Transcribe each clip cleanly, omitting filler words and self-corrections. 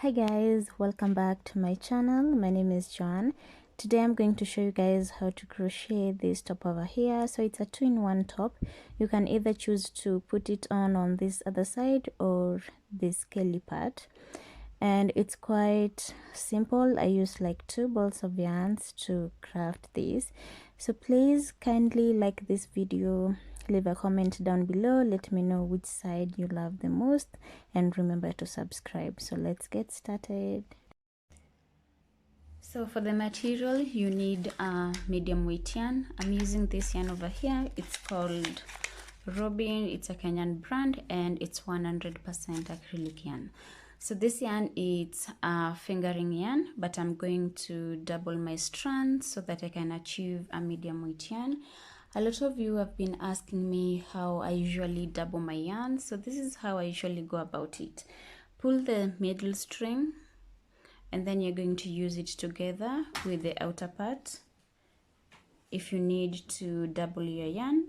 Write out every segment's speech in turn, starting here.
Hi guys, welcome back to my channel. My name is Joanne. Today I'm going to show you guys how to crochet this top over here. So it's a two-in-one top. You can either choose to put it on this other side or this scaly part, and it's quite simple. I use like 2 balls of yarns to craft this. So please kindly like this video, leave a comment down below, let me know which side you love the most, and remember to subscribe. So let's get started. So for the material, you need a medium weight yarn. I'm using this yarn over here. It's called Robin. It's a Kenyan brand and it's 100% acrylic yarn. So this yarn is a fingering yarn, but I'm going to double my strands so that I can achieve a medium weight yarn. A lot of you have been asking me how I usually double my yarn. So this is how I usually go about it. Pull the middle string, and then you're going to use it together with the outer part if you need to double your yarn,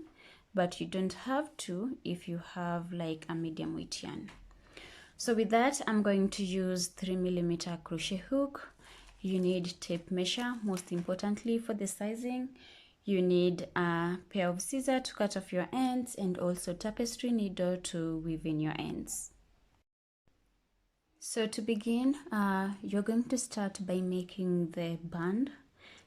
but you don't have to if you have like a medium weight yarn. So with that, I'm going to use 3mm crochet hook. You need tape measure, most importantly for the sizing. You need a pair of scissors to cut off your ends, and also tapestry needle to weave in your ends. So to begin, you're going to start by making the band,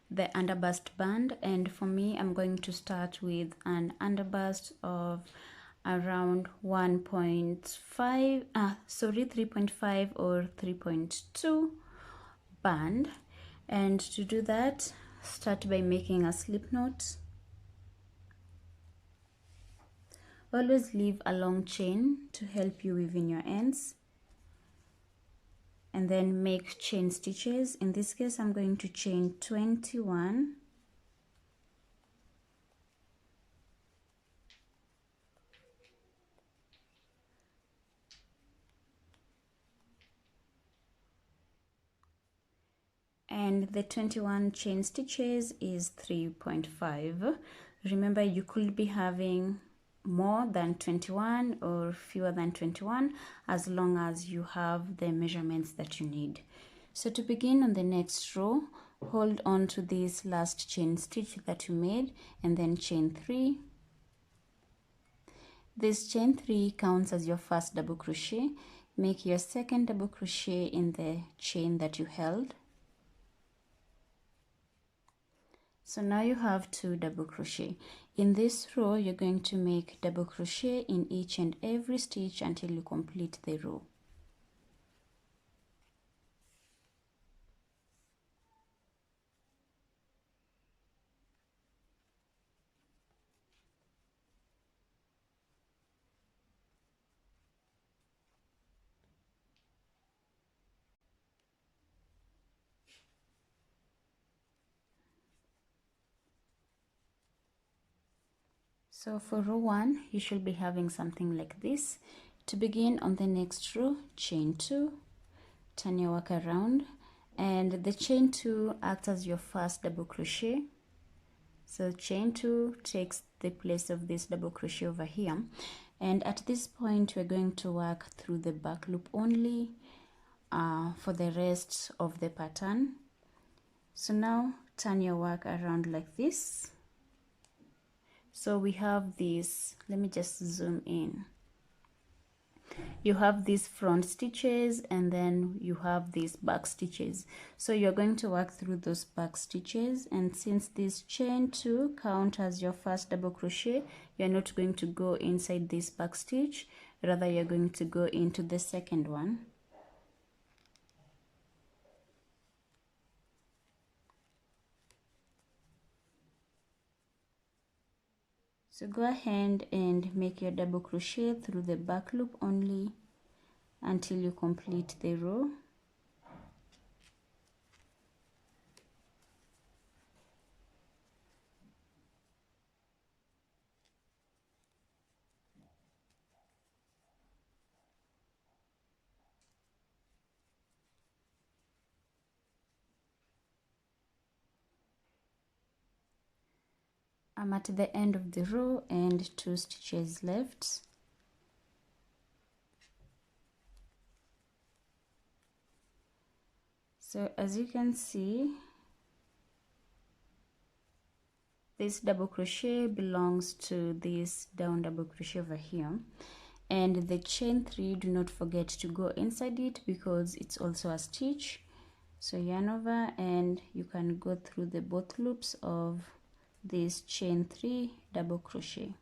the underbust band, and for me, I'm going to start with an underbust of around 3.5 or 3.2 band. And to do that, start by making a slip knot. Always leave a long chain to help you weave in your ends, and then make chain stitches. In this case, I'm going to chain 21, and the 21 chain stitches is 3.5. Remember, you could be having more than 21 or fewer than 21 as long as you have the measurements that you need. So to begin, on the next row, hold on to this last chain stitch that you made and then chain 3. This chain 3 counts as your first double crochet. Make your second double crochet in the chain that you held. So now you have 2 double crochet. In this row, you're going to make double crochet in each and every stitch until you complete the row. So for row 1, you should be having something like this. To begin, on the next row, chain 2, turn your work around, and the chain 2 acts as your first double crochet. So chain 2 takes the place of this double crochet over here, and at this point we're going to work through the back loop only for the rest of the pattern. So now turn your work around like this. So we have this, let me just zoom in. You have these front stitches and then you have these back stitches. So you're going to work through those back stitches, and since this chain 2 count as your first double crochet, you're not going to go inside this back stitch, rather you're going to go into the second one. So go ahead and make your double crochet through the back loop only until you complete the row. I'm at the end of the row and 2 stitches left. So as you can see, this double crochet belongs to this down double crochet over here, and the chain 3, do not forget to go inside it because it's also a stitch. So yarn over, and you can go through the both loops of this chain 3 double crochet.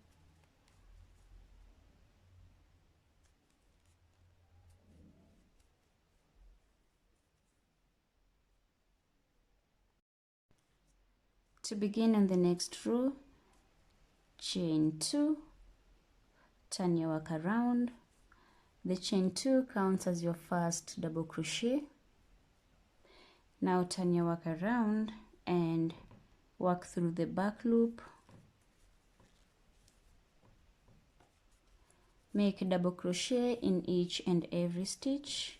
To begin on the next row, chain 2, turn your work around. The chain 2 counts as your first double crochet. Now turn your work around and work through the back loop. Make a double crochet in each and every stitch.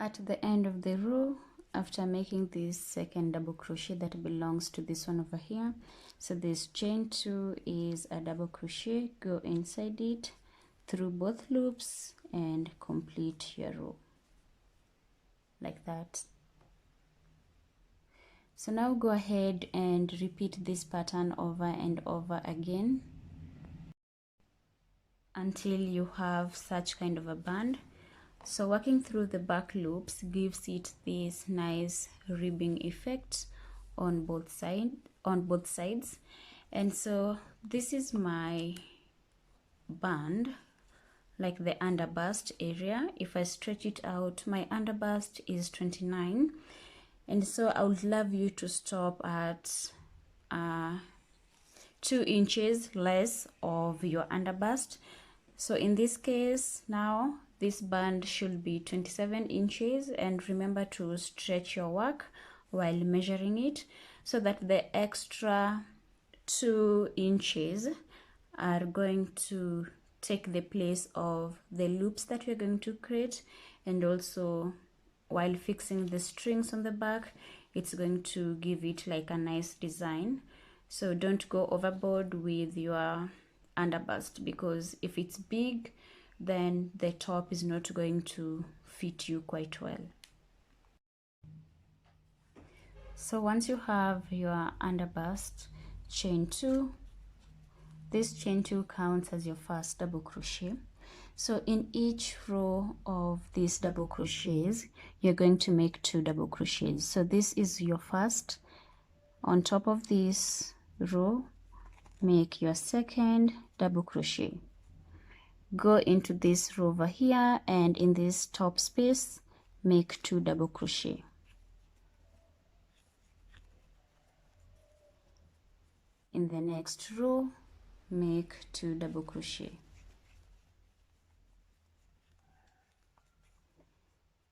At the end of the row, after making this second double crochet that belongs to this one over here, so this chain 2 is a double crochet, go inside it through both loops and complete your row like that. So now go ahead and repeat this pattern over and over again until you have such kind of a band. So working through the back loops gives it this nice ribbing effect on both sides. And so this is my band, like the underbust area. If I stretch it out, my underbust is 29, and so I would love you to stop at 2 inches less of your underbust. So in this case, now this band should be 27 inches, and remember to stretch your work while measuring it so that the extra 2 inches are going to take the place of the loops that we're going to create, and also while fixing the strings on the back, it's going to give it like a nice design. So don't go overboard with your underbust, because if it's big, then the top is not going to fit you quite well. So once you have your underbust, chain 2, this chain 2 counts as your first double crochet. So in each row of these double crochets, you're going to make 2 double crochets. So this is your first. On top of this row, make your second double crochet. Go into this row over here, and in this top space, make 2 double crochet. In the next row, make 2 double crochet.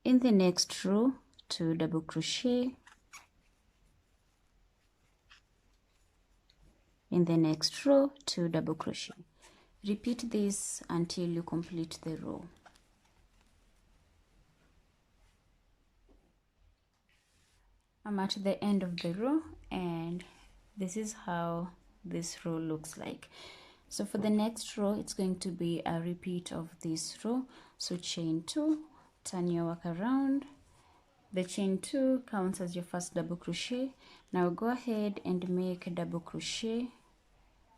In the next row, 2 double crochet. In the next row, 2 double crochet. Repeat this until you complete the row. I'm at the end of the row, and this is how this row looks like. So for the next row, it's going to be a repeat of this row. So chain 2, turn your work around. The chain 2 counts as your first double crochet. Now go ahead and make a double crochet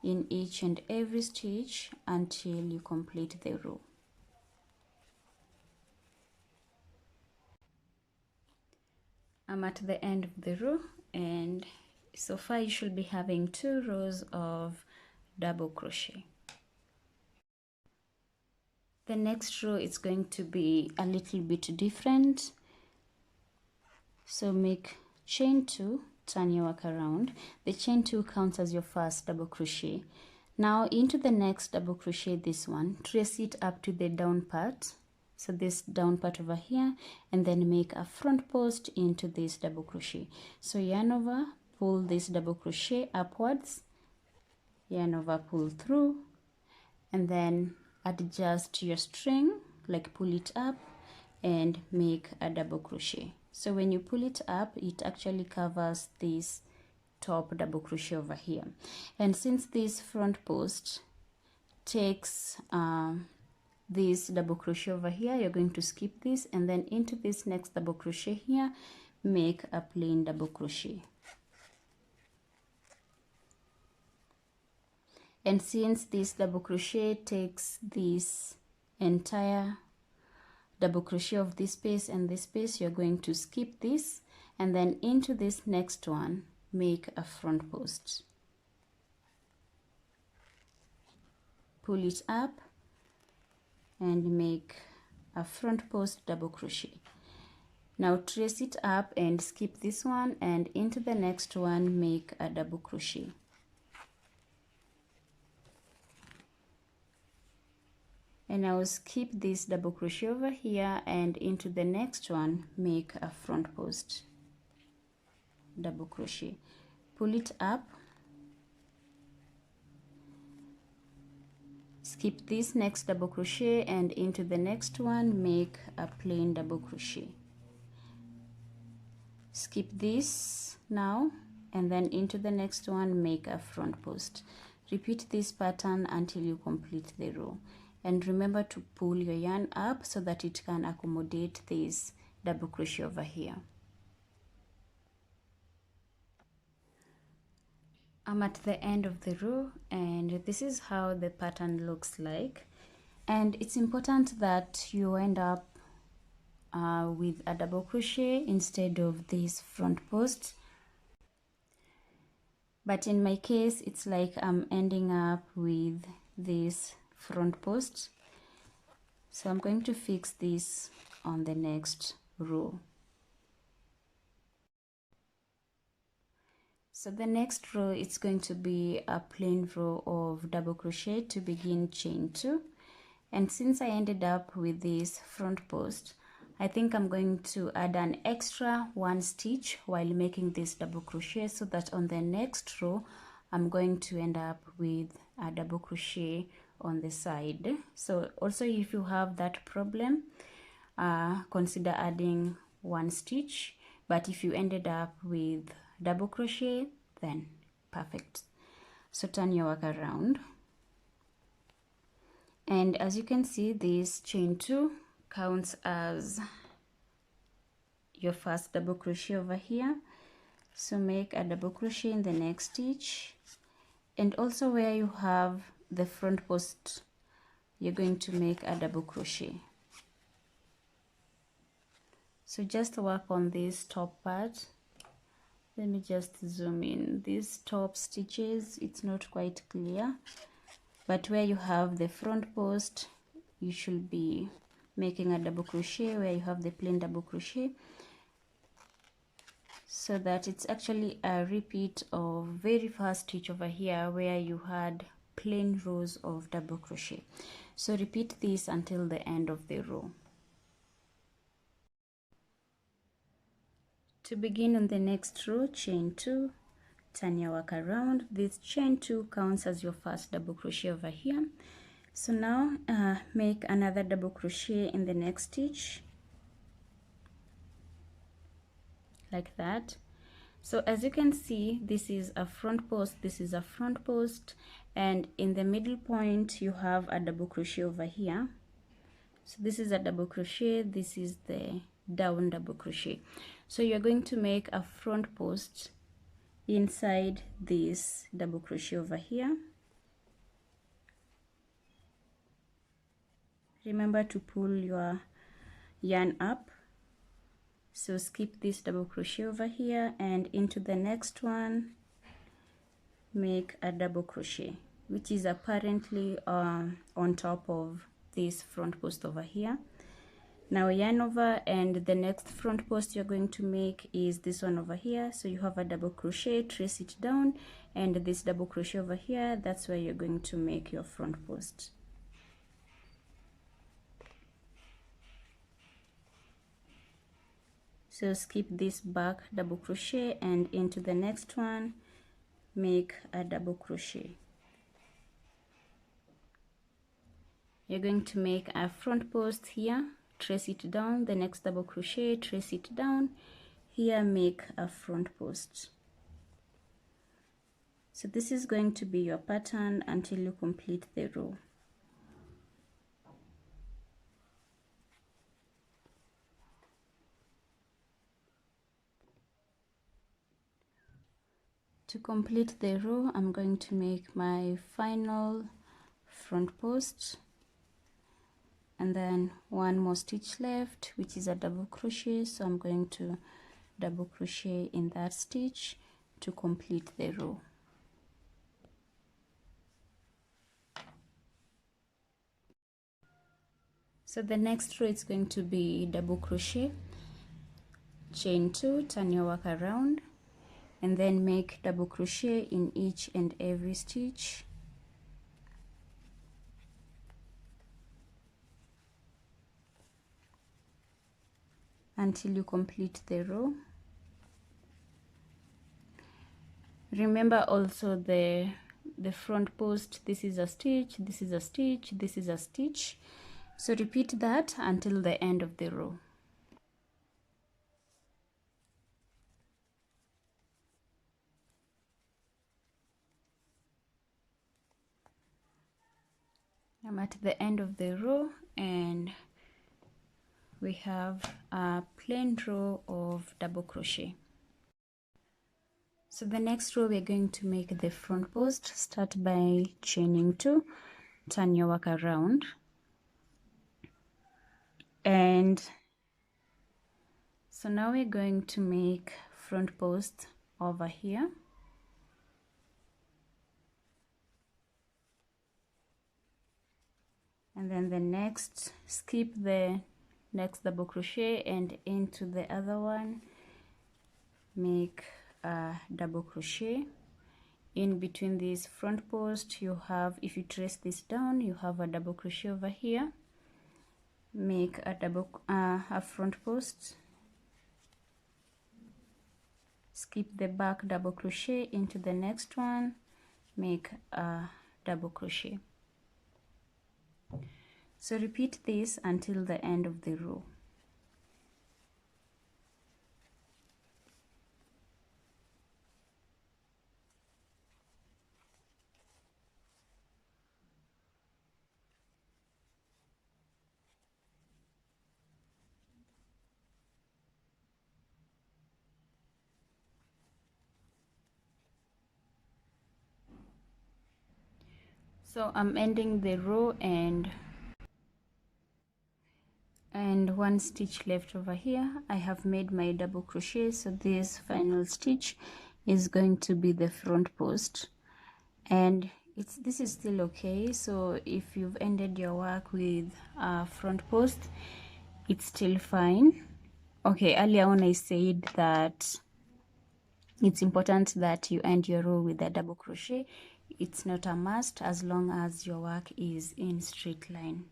in each and every stitch until you complete the row. I'm at the end of the row, and so far you should be having 2 rows of double crochet. The next row is going to be a little bit different. So make chain 2, turn your work around. The chain 2 counts as your first double crochet. Now into the next double crochet, this one, trace it up to the down part, so this down part over here, and then make a front post into this double crochet. So yarn over, pull this double crochet upwards, yarn over, pull through, and then adjust your string, like pull it up and make a double crochet. So when you pull it up, it actually covers this top double crochet over here. And since this front post takes this double crochet over here, you're going to skip this, and then into this next double crochet here, make a plain double crochet. And since this double crochet takes this entire double crochet of this space and this space, you're going to skip this, and then into this next one, make a front post. Pull it up and make a front post double crochet. Now trace it up and skip this one, and into the next one, make a double crochet. And I will skip this double crochet over here, and into the next one, make a front post double crochet. Pull it up, skip this next double crochet, and into the next one, make a plain double crochet. Skip this now, and then into the next one, make a front post. Repeat this pattern until you complete the row, and remember to pull your yarn up so that it can accommodate this double crochet over here. I'm at the end of the row, and this is how the pattern looks like. And it's important that you end up with a double crochet instead of this front post. But in my case, it's like I'm ending up with this front post. So I'm going to fix this on the next row. So the next row, it's going to be a plain row of double crochet to begin chain 2. And since I ended up with this front post, I think I'm going to add an extra 1 stitch while making this double crochet, so that on the next row I'm going to end up with a double crochet on the side. So also, if you have that problem, consider adding 1 stitch, but if you ended up with double crochet, then perfect. So turn your work around, and as you can see, this chain 2 counts as your first double crochet over here. So make a double crochet in the next stitch, and also where you have the front post, you're going to make a double crochet. So just work on this top part. Let me just zoom in. These top stitches, it's not quite clear, but where you have the front post, you should be making a double crochet where you have the plain double crochet, so that it's actually a repeat of very first stitch over here where you had plain rows of double crochet. So repeat this until the end of the row. To begin on the next row, chain 2, turn your work around. This chain 2 counts as your first double crochet over here. So now make another double crochet in the next stitch, like that. So as you can see, this is a front post, this is a front post, and in the middle point you have a double crochet over here. So this is a double crochet, this is the down double crochet. So you're going to make a front post inside this double crochet over here. Remember to pull your yarn up. So skip this double crochet over here, and into the next one, make a double crochet, which is apparently on top of this front post over here. Now yarn over, and the next front post you're going to make is this one over here. So you have a double crochet, trace it down, and this double crochet over here, that's where you're going to make your front post. So skip this back double crochet, and into the next one, make a double crochet. You're going to make a front post here, trace it down, the next double crochet, trace it down, here make a front post. So this is going to be your pattern until you complete the row. To complete the row, I'm going to make my final front post, and then one more stitch left, which is a double crochet. So I'm going to double crochet in that stitch to complete the row. So the next row is going to be double crochet, chain 2, turn your work around, and then make double crochet in each and every stitch. Until you complete the row. Remember also the front post, this is a stitch, this is a stitch, this is a stitch. So repeat that until the end of the row. I'm at the end of the row and we have a plain row of double crochet. So the next row we're going to make the front post. Start by chaining 2, turn your work around, and so now we're going to make front post over here. And then the next, skip the next double crochet and into the other one, make a double crochet. In between this front post you have, if you trace this down, you have a double crochet over here. Make a front post, skip the back double crochet into the next one, make a double crochet. So repeat this until the end of the row. So I'm ending the row and one stitch left over here. I have made my double crochet, so this final stitch is going to be the front post, and this is still okay. So if you've ended your work with a front post, it's still fine. Okay, earlier on I said that it's important that you end your row with a double crochet. It's not a must as long as your work is in straight line.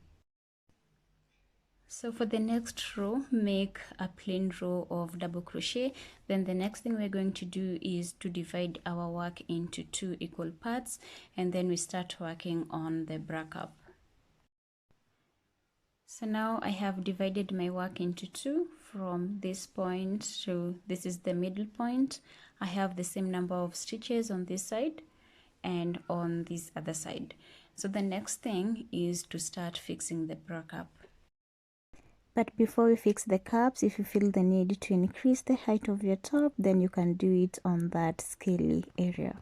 So for the next row, make a plain row of double crochet. Then the next thing we're going to do is to divide our work into 2 equal parts, and then we start working on the break-up. So now I have divided my work into 2 from this point to this is the middle point. I have the same number of stitches on this side and on this other side. So the next thing is to start fixing the break-up. But before we fix the cups, if you feel the need to increase the height of your top, then you can do it on that scaly area.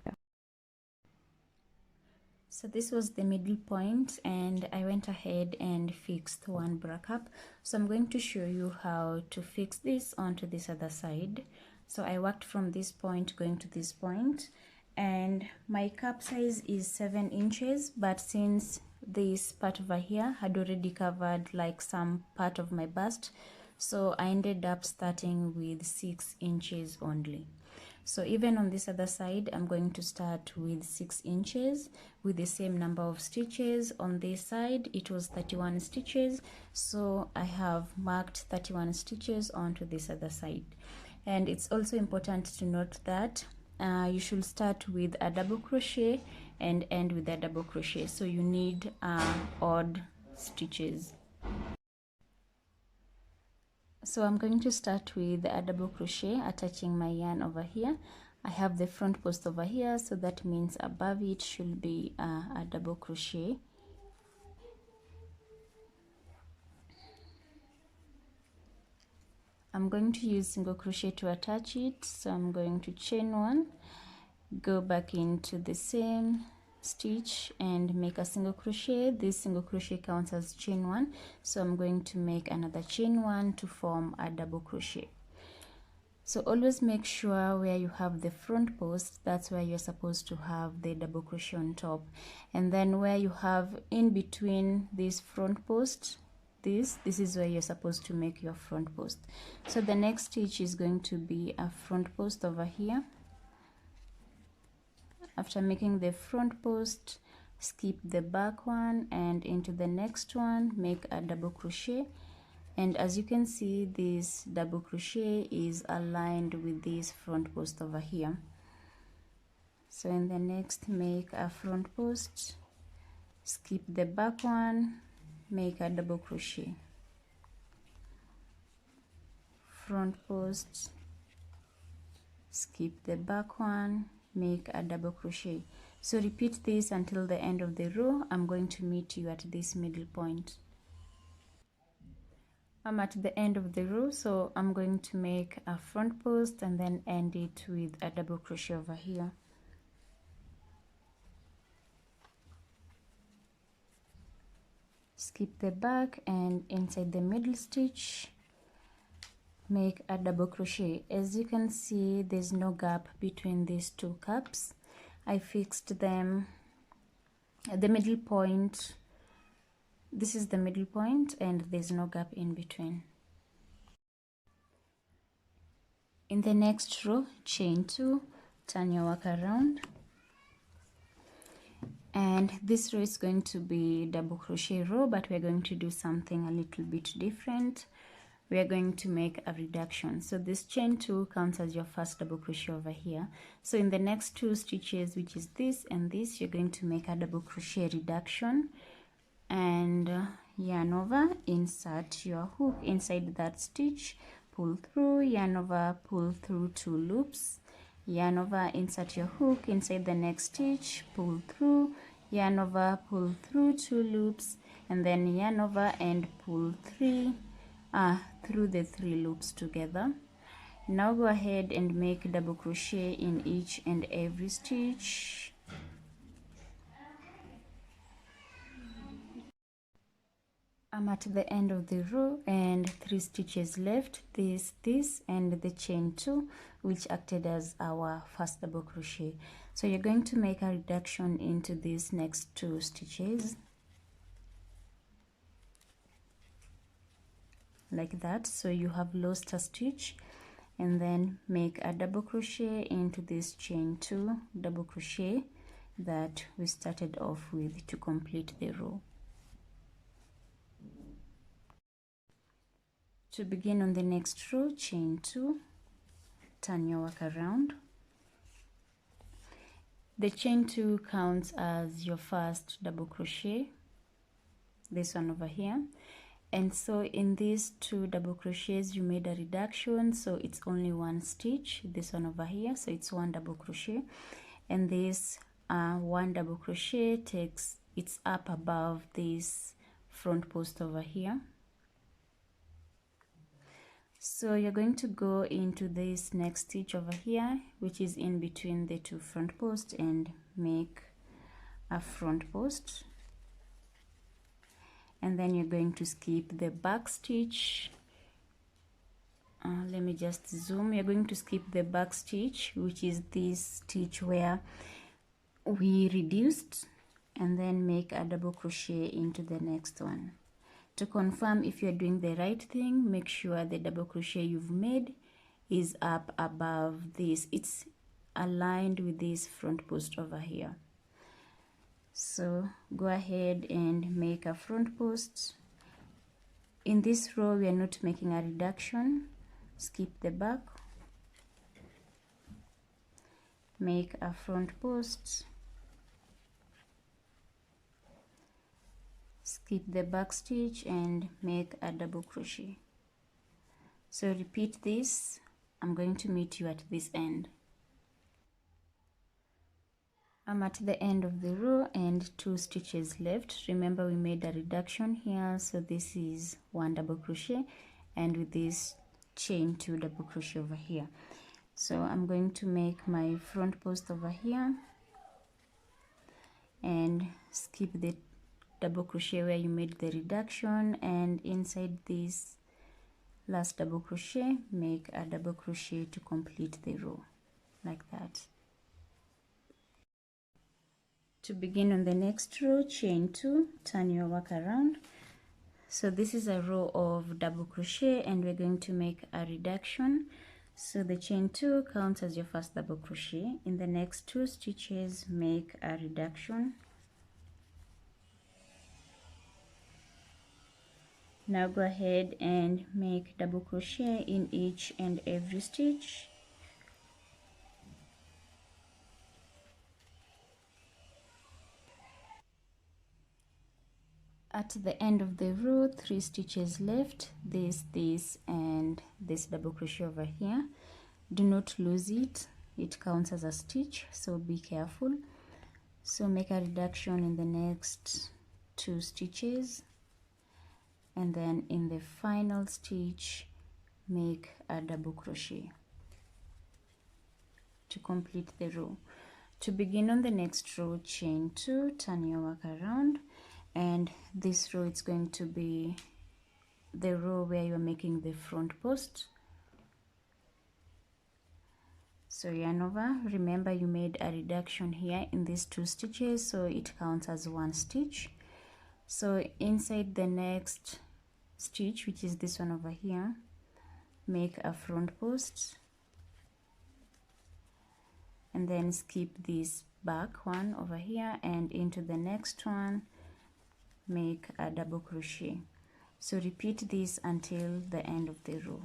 So this was the middle point and I went ahead and fixed one break-up. So I'm going to show you how to fix this onto this other side. So I worked from this point going to this point, and my cup size is 7 inches, but since this part over here had already covered like some part of my bust, so I ended up starting with 6 inches only. So even on this other side, I'm going to start with 6 inches with the same number of stitches. On this side it was 31 stitches, so I have marked 31 stitches onto this other side. And it's also important to note that you should start with a double crochet and end with a double crochet, so you need odd stitches. So I'm going to start with a double crochet, attaching my yarn over here. I have the front post over here, so that means above it should be a double crochet. I'm going to use single crochet to attach it, so I'm going to chain one, go back into the same stitch and make a single crochet. This single crochet counts as chain one, so I'm going to make another chain one to form a double crochet. So always make sure where you have the front post, that's where you're supposed to have the double crochet on top, and then where you have in between this front post, this is where you're supposed to make your front post. So the next stitch is going to be a front post over here. After making the front post, skip the back one and into the next one make a double crochet, and as you can see, this double crochet is aligned with this front post over here. So in the next, make a front post, skip the back one, make a double crochet, front post, skip the back one, make a double crochet. So repeat this until the end of the row. I'm going to meet you at this middle point. I'm at the end of the row, so I'm going to make a front post and then end it with a double crochet over here. Skip the back and inside the middle stitch make a double crochet. As you can see, there's no gap between these two cups. I fixed them at the middle point. This is the middle point and there's no gap in between. In the next row, chain 2, turn your work around, and this row is going to be double crochet row, but we're going to do something a little bit different. We are going to make a reduction. So this chain 2 counts as your first double crochet over here. So in the next 2 stitches, which is this and this, you're going to make a double crochet reduction and yarn over, insert your hook inside that stitch, pull through, yarn over, pull through 2 loops, yarn over, insert your hook inside the next stitch, pull through, yarn over, pull through 2 loops, and then yarn over and pull through the 3 loops together. Now go ahead and make double crochet in each and every stitch. I'm at the end of the row and 3 stitches left, this and the chain 2, which acted as our first double crochet. So you're going to make a reduction into these next 2 stitches like that. So you have lost a stitch, and then make a double crochet into this chain 2 double crochet that we started off with to complete the row. To begin on the next row, chain 2, turn your work around. The chain 2 counts as your first double crochet, this one over here. And so in these 2 double crochets you made a reduction, so it's only 1 stitch, this one over here, so it's 1 double crochet, and this 1 double crochet it's up above this front post over here. So you're going to go into this next stitch over here, which is in between the 2 front posts, and make a front post, and then you're going to skip the back stitch. Let me just zoom. You're going to skip the back stitch, which is this stitch where we reduced, and then make a double crochet into the next one. To confirm if you're doing the right thing, make sure the double crochet you've made is up above this. It's aligned with this front post over here. So go ahead and make a front post. In this row, we are not making a reduction. Skip the back. Make a front post. Skip the back stitch and make a double crochet. So repeat this. I'm going to meet you at this end. I'm at the end of the row and 2 stitches left. Remember we made a reduction here, so this is 1 double crochet, and with this chain 2 double crochet over here. So I'm going to make my front post over here and skip the double crochet where you made the reduction, and inside this last double crochet make a double crochet to complete the row, like that. To begin on the next row, chain 2, turn your work around. So this is a row of double crochet and we're going to make a reduction. So the chain 2 counts as your first double crochet. In the next 2 stitches make a reduction. Now go ahead and make double crochet in each and every stitch. At the end of the row, 3 stitches left, this, and this double crochet over here. Do not lose it, it counts as a stitch, so be careful. So make a reduction in the next 2 stitches, and then in the final stitch make a double crochet to complete the row. To begin on the next row, chain 2, turn your work around, and this row it's going to be the row where you're making the front post. So yarn over, remember you made a reduction here in these 2 stitches, so it counts as 1 stitch. So inside the next stitch, which is this one over here, make a front post and then skip this back one over here, and into the next one make a double crochet. So repeat this until the end of the row.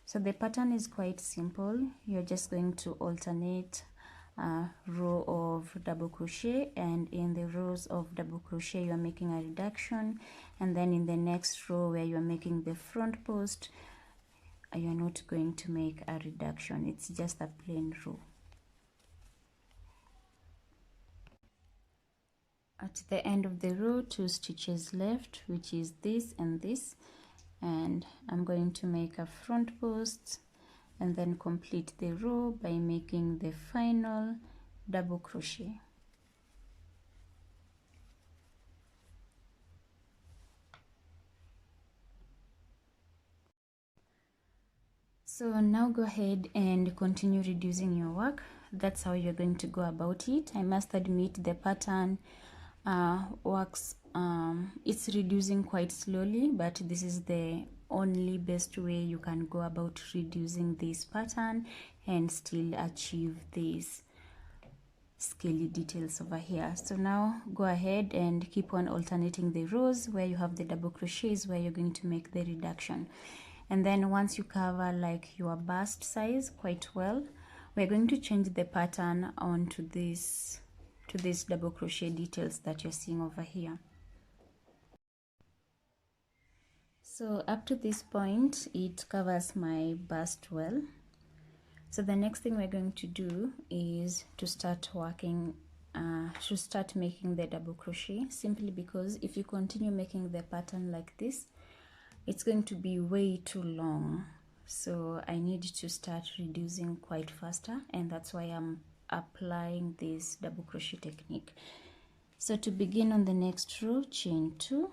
So the pattern is quite simple. You're just going to alternate a row of double crochet, and in the rows of double crochet you're making a reduction, and then in the next row where you're making the front post you're not going to make a reduction, it's just a plain row. At the end of the row, 2 stitches left, which is this and this, and I'm going to make a front post and then complete the row by making the final double crochet. So now go ahead and continue reducing your work. That's how you're going to go about it. I must admit the pattern works, it's reducing quite slowly, but this is the only best way you can go about reducing this pattern and still achieve these scaly details over here. So now go ahead and keep on alternating the rows where you have the double crochets where you're going to make the reduction, and then once you cover like your bust size quite well, we're going to change the pattern onto this to these double crochet details that you're seeing over here. So up to this point it covers my bust well. So the next thing we're going to do is to start working to start making the double crochet, simply because if you continue making the pattern like this it's going to be way too long. So I need to start reducing quite faster, and that's why I'm applying this double crochet technique. So to begin on the next row, chain 2,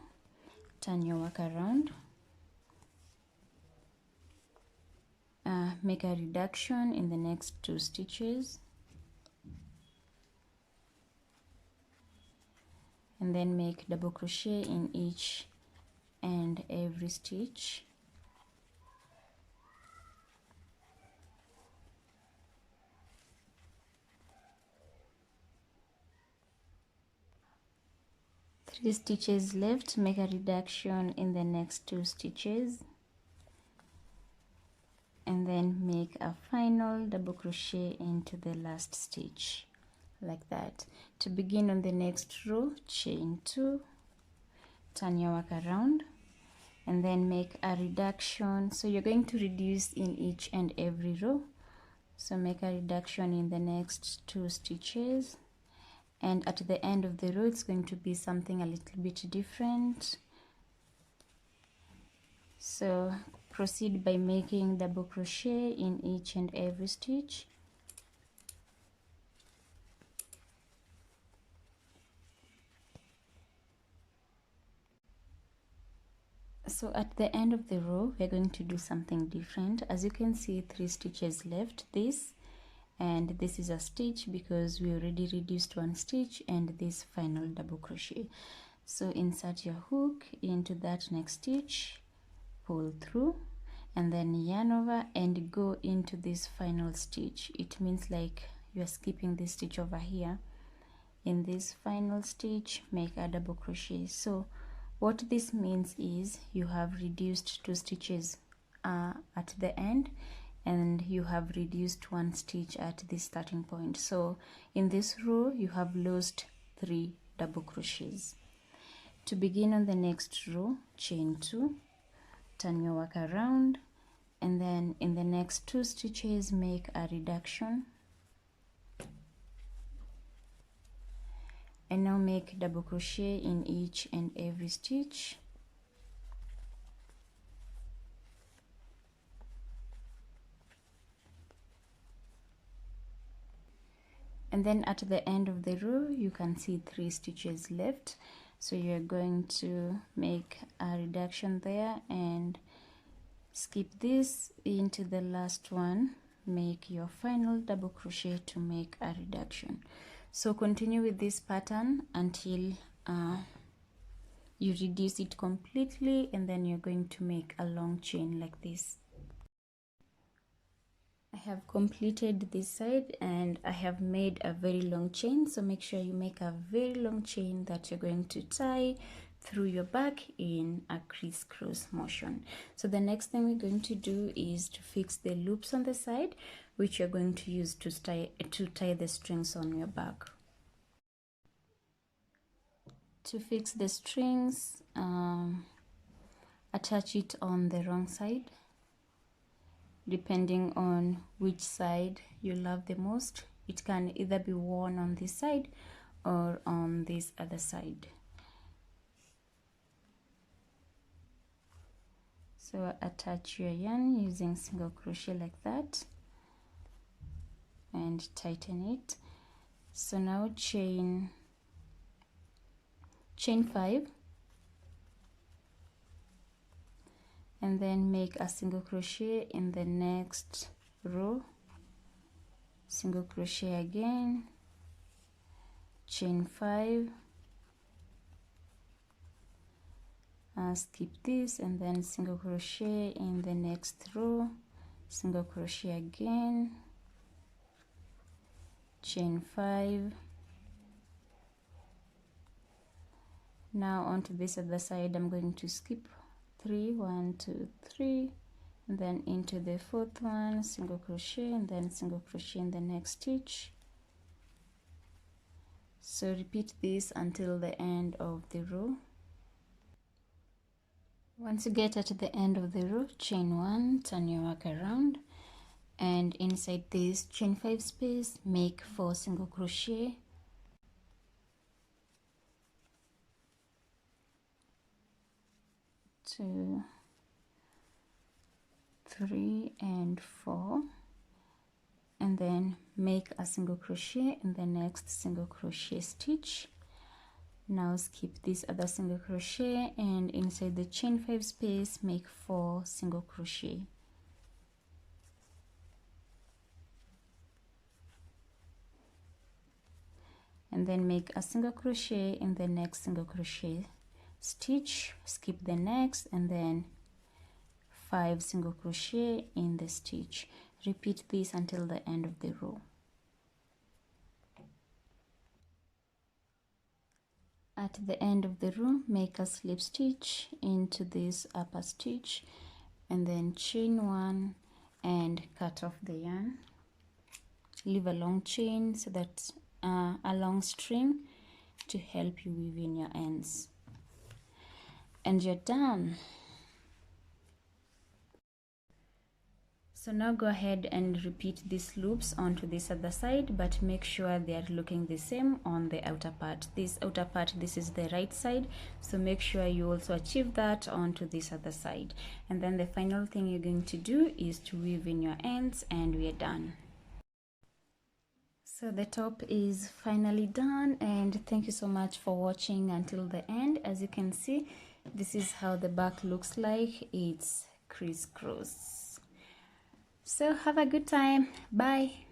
turn your work around, make a reduction in the next 2 stitches, and then make double crochet in each and every stitch. Three stitches left, make a reduction in the next 2 stitches, and then make a final double crochet into the last stitch, like that. To begin on the next row, chain 2, turn your work around, and then make a reduction. So you're going to reduce in each and every row. So make a reduction in the next 2 stitches, and at the end of the row it's going to be something a little bit different. So proceed by making double crochet in each and every stitch. So at the end of the row we're going to do something different. As you can see, 3 stitches left, this and this is a stitch because we already reduced 1 stitch, and this final double crochet. So insert your hook into that next stitch, pull through, and then yarn over and go into this final stitch. It means like you are skipping this stitch over here. In this final stitch, make a double crochet. So what this means is you have reduced 2 stitches at the end, and you have reduced 1 stitch at the starting point. So in this row you have lost 3 double crochets. To begin on the next row, chain 2, turn your work around, and then in the next 2 stitches make a reduction, and now make double crochet in each and every stitch. And then at the end of the row you can see 3 stitches left, so you're going to make a reduction there and skip this into the last one, make your final double crochet to make a reduction. So continue with this pattern until you reduce it completely, and then you're going to make a long chain like this. I have completed this side and I have made a very long chain, so make sure you make a very long chain that you're going to tie through your back in a crisscross motion. So the next thing we're going to do is to fix the loops on the side, which you're going to use to tie the strings on your back. To fix the strings, attach it on the wrong side, depending on which side you love the most. It can either be worn on this side or on this other side. So attach your yarn using single crochet like that and tighten it. So now chain 5 and then make a single crochet in the next row, single crochet again, chain 5, skip this, and then single crochet in the next row, single crochet again, chain 5. Now onto this other side I'm going to skip 3, 1 2 3, and then into the 4th one, single crochet, and then single crochet in the next stitch. So repeat this until the end of the row. Once you get at the end of the row, chain 1, turn your work around, and inside this chain 5 space make 4 single crochet, 2, 3 and 4, and then make a single crochet in the next single crochet stitch. Now skip this other single crochet, and inside the chain 5 space make 4 single crochet. And then make a single crochet in the next single crochet stitch, skip the next, and then 5 single crochet in the stitch. Repeat this until the end of the row. At the end of the row, make a slip stitch into this upper stitch, and then chain 1 and cut off the yarn. Leave a long chain so that a long string to help you weave in your ends, and you're done. So now go ahead and repeat these loops onto this other side, but make sure they are looking the same on the outer part. This outer part, this is the right side, so make sure you also achieve that onto this other side. And then the final thing you're going to do is to weave in your ends, and we are done. So the top is finally done, and thank you so much for watching until the end. As you can see, this is how the back looks like. It's crisscross. So have a good time. Bye.